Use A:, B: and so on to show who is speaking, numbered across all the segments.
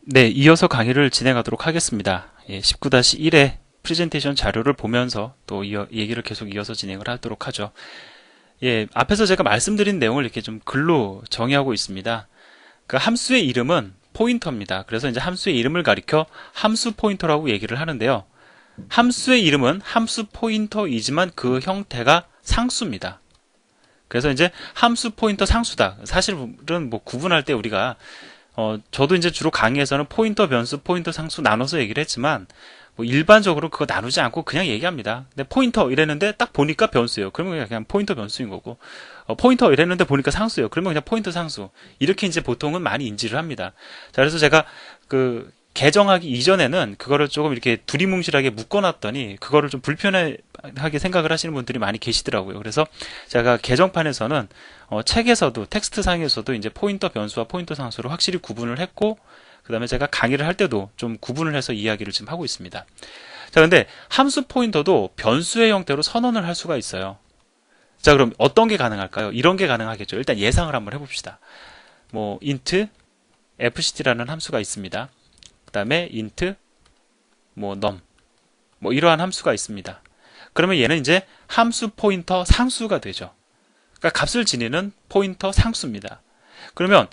A: 네, 이어서 강의를 진행하도록 하겠습니다. 19-1의 프레젠테이션 자료를 보면서 또 얘기를 계속 이어서 진행을 하도록 하죠. 앞에서 제가 말씀드린 내용을 이렇게 좀 글로 정의하고 있습니다. 그 함수의 이름은 포인터입니다. 그래서 이제 함수의 이름을 가리켜 함수 포인터라고 얘기를 하는데요. 함수의 이름은 함수 포인터이지만 그 형태가 상수입니다. 그래서 이제 함수 포인터 상수다. 사실은 뭐 구분할 때 우리가 저도 이제 주로 강의에서는 포인터 변수, 포인터 상수 나눠서 얘기를 했지만, 뭐 일반적으로 그거 나누지 않고 그냥 얘기합니다. 근데 포인터 이랬는데 딱 보니까 변수예요. 그러면 그냥 포인터 변수인 거고, 포인터 이랬는데 보니까 상수예요. 그러면 그냥 포인터 상수. 이렇게 이제 보통은 많이 인지를 합니다. 자, 그래서 제가 개정하기 이전에는 그거를 조금 이렇게 두리뭉실하게 묶어놨더니 그거를 좀 불편하게 생각을 하시는 분들이 많이 계시더라고요. 그래서 제가 개정판에서는 책에서도 텍스트상에서도 이제 포인터 변수와 포인터 상수를 확실히 구분을 했고, 그 다음에 제가 강의를 할 때도 좀 구분을 해서 이야기를 지금 하고 있습니다. 자, 근데 함수 포인터도 변수의 형태로 선언을 할 수가 있어요. 자, 그럼 어떤 게 가능할까요? 이런 게 가능하겠죠. 일단 예상을 한번 해봅시다. 뭐 int fct라는 함수가 있습니다. 그 다음에 int num 뭐 이러한 함수가 있습니다. 그러면 얘는 이제 함수 포인터 상수가 되죠. 그러니까 값을 지니는 포인터 상수입니다. 그러면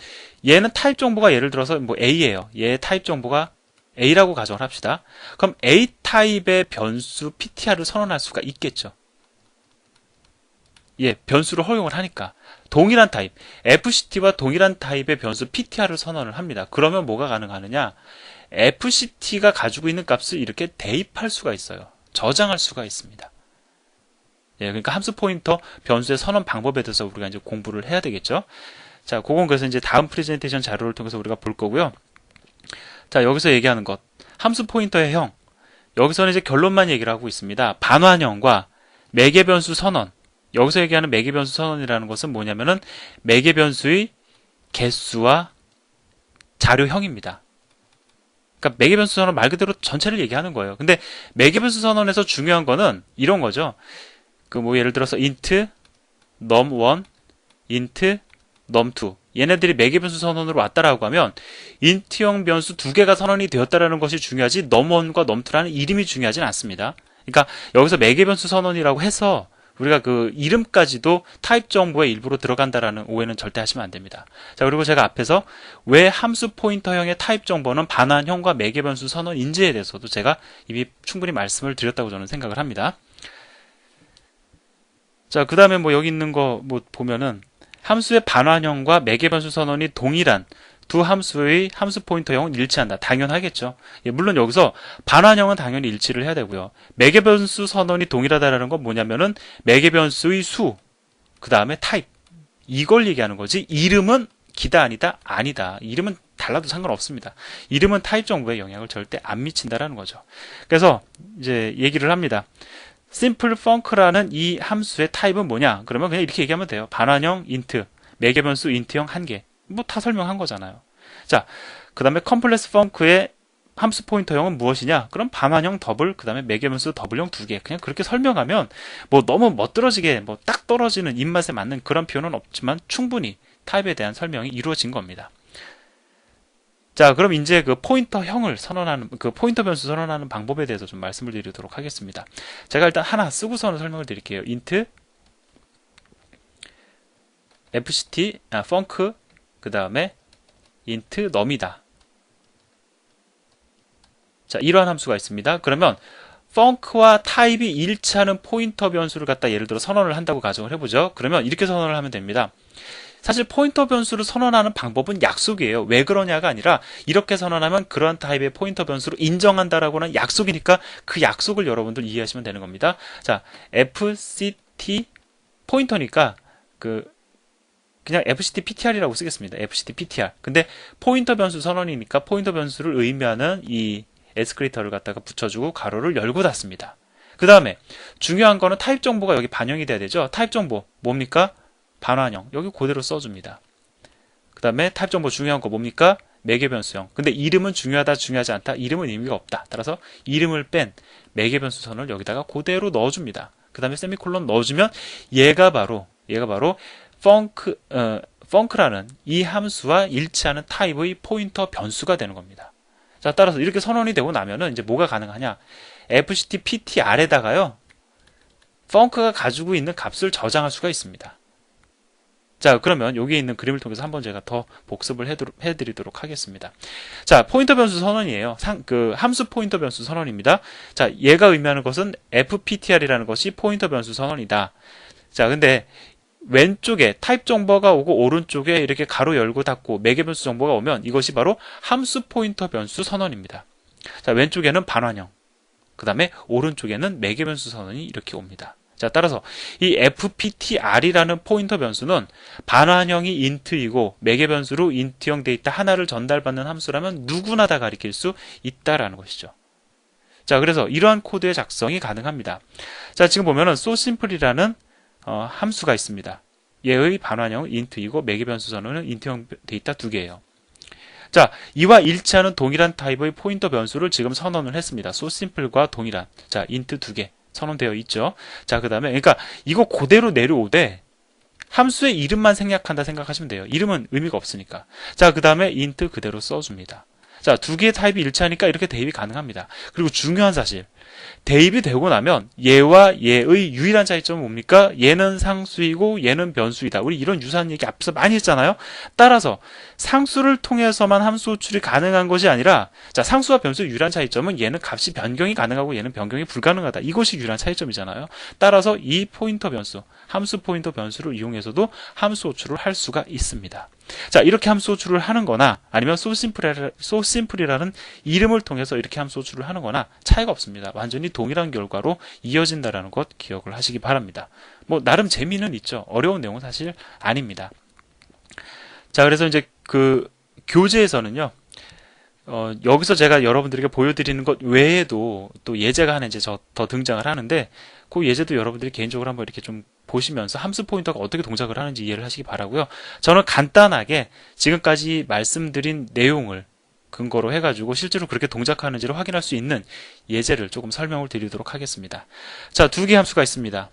A: 얘는 타입 정보가 예를 들어서 뭐 A예요. 얘의 타입 정보가 A라고 가정을 합시다. 그럼 A 타입의 변수 PTR을 선언할 수가 있겠죠. 변수를 허용을 하니까. 동일한 타입, FCT와 동일한 타입의 변수 PTR을 선언을 합니다. 그러면 뭐가 가능하느냐? FCT가 가지고 있는 값을 이렇게 대입할 수가 있어요. 저장할 수가 있습니다. 그러니까 함수 포인터 변수의 선언 방법에 대해서 우리가 이제 공부를 해야 되겠죠. 자, 그건 그래서 이제 다음 프레젠테이션 자료를 통해서 우리가 볼 거고요. 자, 여기서 얘기하는 것. 함수 포인터의 형. 여기서는 이제 결론만 얘기를 하고 있습니다. 반환형과 매개변수 선언. 여기서 얘기하는 매개변수 선언이라는 것은 뭐냐면은 매개변수의 개수와 자료형입니다. 그러니까 매개변수 선언 말 그대로 전체를 얘기하는 거예요. 근데 매개변수 선언에서 중요한 거는 이런 거죠. 뭐 예를 들어서 int num1, int num2 얘네들이 매개변수 선언으로 왔다라고 하면 int형 변수 두 개가 선언이 되었다라는 것이 중요하지 num1과 num2라는 이름이 중요하진 않습니다. 그러니까 여기서 매개변수 선언이라고 해서 우리가 그 이름까지도 타입 정보의 일부로 들어간다라는 오해는 절대 하시면 안 됩니다. 자, 그리고 제가 앞에서 왜 함수 포인터형의 타입 정보는 반환형과 매개변수 선언인지에 대해서도 제가 이미 충분히 말씀을 드렸다고 저는 생각을 합니다. 자, 그 다음에 뭐 여기 있는 거 뭐 보면은 함수의 반환형과 매개변수 선언이 동일한 두 함수의 함수 포인터형은 일치한다. 당연하겠죠. 물론 여기서 반환형은 당연히 일치를 해야 되고요. 매개변수 선언이 동일하다라는 건 뭐냐면은 매개변수의 수, 그 다음에 타입 이걸 얘기하는 거지. 이름은 기다 아니다 아니다. 이름은 달라도 상관없습니다. 이름은 타입 정보에 영향을 절대 안 미친다라는 거죠. 그래서 이제 얘기를 합니다. simple func라는 이 함수의 타입은 뭐냐? 그러면 그냥 이렇게 얘기하면 돼요. 반환형 int, 매개변수 int형 1개. 뭐 다 설명한 거잖아요. 자, 그 다음에 complex func의 함수 포인터형은 무엇이냐? 그럼 반환형 더블, 그 다음에 매개변수 더블형 2개. 그냥 그렇게 설명하면 뭐 너무 멋들어지게 뭐 딱 떨어지는 입맛에 맞는 그런 표현은 없지만 충분히 타입에 대한 설명이 이루어진 겁니다. 자, 그럼 이제 그 포인터형을 선언하는, 그 포인터 변수 선언하는 방법에 대해서 좀 말씀을 드리도록 하겠습니다. 제가 일단 하나 쓰고서는 설명을 드릴게요. int, fct, func, 그 다음에 int num이다. 자, 이러한 함수가 있습니다. 그러면 func와 타입이 일치하는 포인터 변수를 갖다 예를 들어 선언을 한다고 가정을 해보죠. 그러면 이렇게 선언을 하면 됩니다. 사실 포인터 변수를 선언하는 방법은 약속이에요. 왜 그러냐가 아니라 이렇게 선언하면 그러한 타입의 포인터 변수로 인정한다라고는 약속이니까 그 약속을 여러분들 이해하시면 되는 겁니다. 자, fct 포인터니까 그냥 fct ptr이라고 쓰겠습니다. fct ptr. 근데 포인터 변수 선언이니까 포인터 변수를 의미하는 이 에스크레이터를 갖다가 붙여주고 가로를 열고 닫습니다. 그 다음에 중요한 거는 타입 정보가 여기 반영이 돼야 되죠. 타입 정보 뭡니까? 반환형. 여기 그대로 써줍니다. 그 다음에 타입 정보 중요한 거 뭡니까? 매개변수형. 근데 이름은 중요하다, 중요하지 않다? 이름은 의미가 없다. 따라서 이름을 뺀 매개변수 선을 여기다가 그대로 넣어줍니다. 그 다음에 세미콜론 넣어주면 얘가 바로 func라는 이 함수와 일치하는 타입의 포인터 변수가 되는 겁니다. 자, 따라서 이렇게 선언이 되고 나면은 이제 뭐가 가능하냐? fct ptr에다가요, 펑크가 가지고 있는 값을 저장할 수가 있습니다. 자, 그러면 여기 있는 그림을 통해서 한번 제가 더 복습을 해드리도록 하겠습니다. 자, 포인터 변수 선언이에요. 함수 포인터 변수 선언입니다. 자, 얘가 의미하는 것은 fptr이라는 것이 포인터 변수 선언이다. 자, 근데 왼쪽에 타입 정보가 오고 오른쪽에 이렇게 가로 열고 닫고 매개 변수 정보가 오면 이것이 바로 함수 포인터 변수 선언입니다. 자, 왼쪽에는 반환형, 그 다음에 오른쪽에는 매개 변수 선언이 이렇게 옵니다. 자, 따라서 이 fptr이라는 포인터 변수는 반환형이 int이고 매개 변수로 int형 데이터 하나를 전달받는 함수라면 누구나 다 가리킬 수 있다라는 것이죠. 자, 그래서 이러한 코드의 작성이 가능합니다. 자, 지금 보면은 soSimple이라는 함수가 있습니다. 얘의 반환형은 int이고 매개 변수 선언은 int형 데이터 2개예요. 자, 이와 일치하는 동일한 타입의 포인터 변수를 지금 선언을 했습니다. soSimple과 동일한, 자, int 2개 선언되어 있죠. 자, 그 다음에 그러니까 이거 그대로 내려오되 함수의 이름만 생략한다 생각하시면 돼요. 이름은 의미가 없으니까. 자, 그 다음에 int 그대로 써줍니다. 자, 두 개의 타입이 일치하니까 이렇게 대입이 가능합니다. 그리고 중요한 사실, 대입이 되고 나면 얘와 얘의 유일한 차이점은 뭡니까? 얘는 상수이고 얘는 변수이다. 우리 이런 유사한 얘기 앞서 많이 했잖아요. 따라서 상수를 통해서만 함수 호출이 가능한 것이 아니라, 자, 상수와 변수의 유일한 차이점은 얘는 값이 변경이 가능하고 얘는 변경이 불가능하다. 이것이 유일한 차이점이잖아요. 따라서 이 포인터 변수, 함수 포인터 변수를 이용해서도 함수 호출을 할 수가 있습니다. 자, 이렇게 함수 호출을 하는 거나 아니면 soSimple이라는 이름을 통해서 이렇게 함수 호출을 하는 거나 차이가 없습니다. 완전히 동일한 결과로 이어진다라는 것 기억을 하시기 바랍니다. 뭐 나름 재미는 있죠. 어려운 내용은 사실 아닙니다. 자, 그래서 이제 그 교재에서는요, 여기서 제가 여러분들에게 보여드리는 것 외에도 또 예제가 하나 이제 더 등장을 하는데, 그 예제도 여러분들이 개인적으로 한번 이렇게 좀 보시면서 함수 포인터가 어떻게 동작을 하는지 이해를 하시기 바라고요. 저는 간단하게 지금까지 말씀드린 내용을 근거로 해가지고 실제로 그렇게 동작하는지를 확인할 수 있는 예제를 조금 설명을 드리도록 하겠습니다. 자, 두 개의 함수가 있습니다.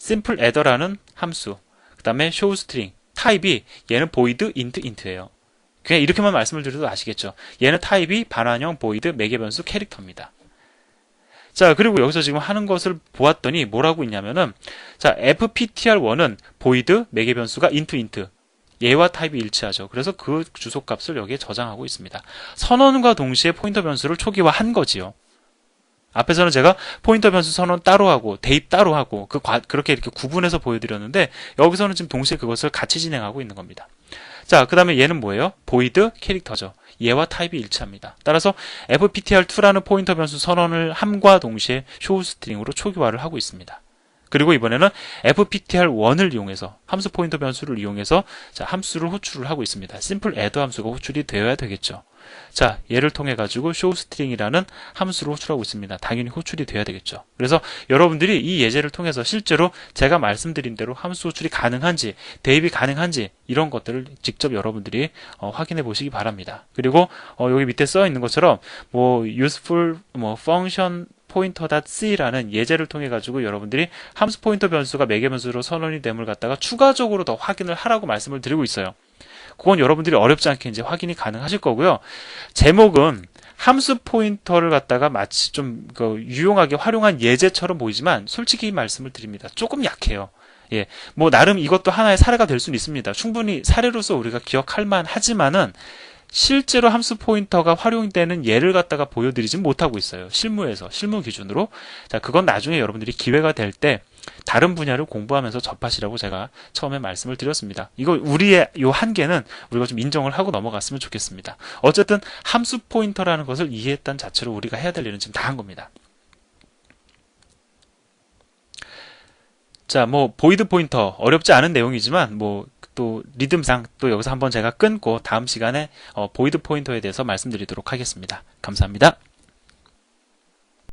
A: simpleAdder라는 함수, 그 다음에 showString, 타입이 얘는 void int int예요. 그냥 이렇게만 말씀을 드려도 아시겠죠. 얘는 타입이 반환형 void 매개 변수 캐릭터입니다. 자, 그리고 여기서 지금 하는 것을 보았더니 뭐라고 있냐면은, 자, fptr1은 void 매개 변수가 int 얘와 타입이 일치하죠. 그래서 그 주소값을 여기에 저장하고 있습니다. 선언과 동시에 포인터 변수를 초기화한 거지요. 앞에서는 제가 포인터 변수 선언 따로 하고 대입 따로 하고 그렇게 이렇게 구분해서 보여드렸는데, 여기서는 지금 동시에 그것을 같이 진행하고 있는 겁니다. 자, 그 다음에 얘는 뭐예요? void 캐릭터죠. 얘와 타입이 일치합니다. 따라서 fptr2라는 포인터 변수 선언을 함과 동시에 showString으로 초기화를 하고 있습니다. 그리고 이번에는 fptr1을 이용해서 함수 포인터 변수를 이용해서, 자, 함수를 호출을 하고 있습니다. simpleAdd 함수가 호출이 되어야 되겠죠. 자, 얘를 통해 가지고 showString이라는 함수를 호출하고 있습니다. 당연히 호출이 되어야 되겠죠. 그래서 여러분들이 이 예제를 통해서 실제로 제가 말씀드린 대로 함수 호출이 가능한지, 대입이 가능한지 이런 것들을 직접 여러분들이 확인해 보시기 바랍니다. 그리고 여기 밑에 써 있는 것처럼 뭐 useful function pointer.c라는 예제를 통해 가지고 여러분들이 함수 포인터 변수가 매개 변수로 선언이 됨을 갖다가 추가적으로 더 확인을 하라고 말씀을 드리고 있어요. 그건 여러분들이 어렵지 않게 이제 확인이 가능하실 거고요. 제목은 함수 포인터를 갖다가 마치 좀 유용하게 활용한 예제처럼 보이지만 솔직히 말씀을 드립니다. 조금 약해요. 예, 뭐 나름 이것도 하나의 사례가 될 수는 있습니다. 충분히 사례로서 우리가 기억할 만하지만은 실제로 함수 포인터가 활용되는 예를 갖다가 보여드리진 못하고 있어요. 실무에서, 실무 기준으로. 자, 그건 나중에 여러분들이 기회가 될 때 다른 분야를 공부하면서 접하시라고 제가 처음에 말씀을 드렸습니다. 이거 우리의 요 한계는 우리가 좀 인정을 하고 넘어갔으면 좋겠습니다. 어쨌든 함수 포인터라는 것을 이해했다는 자체로 우리가 해야 될 일은 지금 다 한 겁니다. 자, 뭐 보이드 포인터 어렵지 않은 내용이지만 뭐 또 리듬상 또 여기서 한번 제가 끊고 다음 시간에 보이드 포인터에 대해서 말씀드리도록 하겠습니다. 감사합니다.